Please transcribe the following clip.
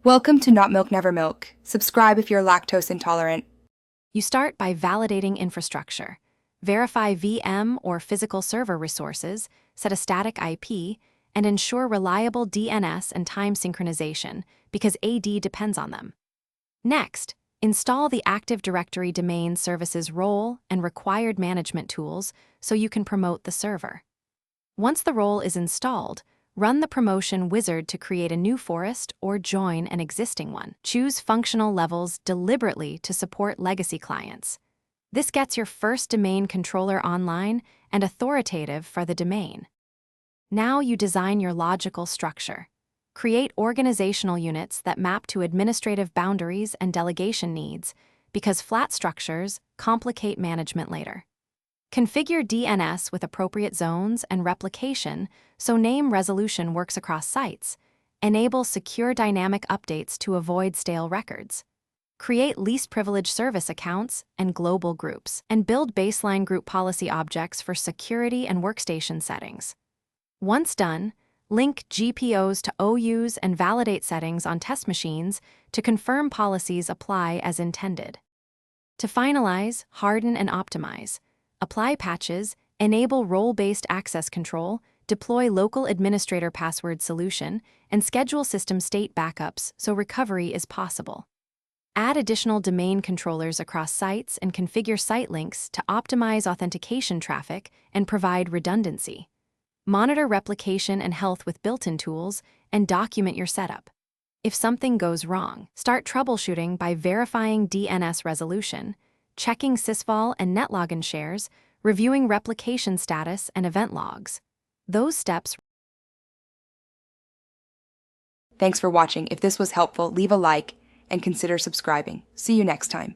Welcome to Not Milk Never Milk. Subscribe if you're lactose intolerant. You start by validating infrastructure. Verify VM or physical server resources, set a static IP, and ensure reliable DNS and time synchronization because AD depends on them. Next, install the Active Directory domain services role and required management tools so you can promote the server. Once the role is installed, run the promotion wizard to create a new forest or join an existing one. Choose functional levels deliberately to support legacy clients. This gets your first domain controller online and authoritative for the domain. Now you design your logical structure. Create organizational units that map to administrative boundaries and delegation needs, because flat structures complicate management later. Configure DNS with appropriate zones and replication so name resolution works across sites. Enable secure dynamic updates to avoid stale records. Create least privilege service accounts and global groups, and build baseline group policy objects for security and workstation settings. Once done, link GPOs to OUs and validate settings on test machines to confirm policies apply as intended. To finalize, harden, and optimize. Apply patches, enable role-based access control, deploy local administrator password solution, and schedule system state backups so recovery is possible. Add additional domain controllers across sites and configure site links to optimize authentication traffic and provide redundancy. Monitor replication and health with built-in tools and document your setup. If something goes wrong, start troubleshooting by verifying DNS resolution, checking sysvol and netlogin shares, reviewing replication status and event logs. Those steps. Thanks for watching. If this was helpful, leave a like and consider subscribing. See you next time.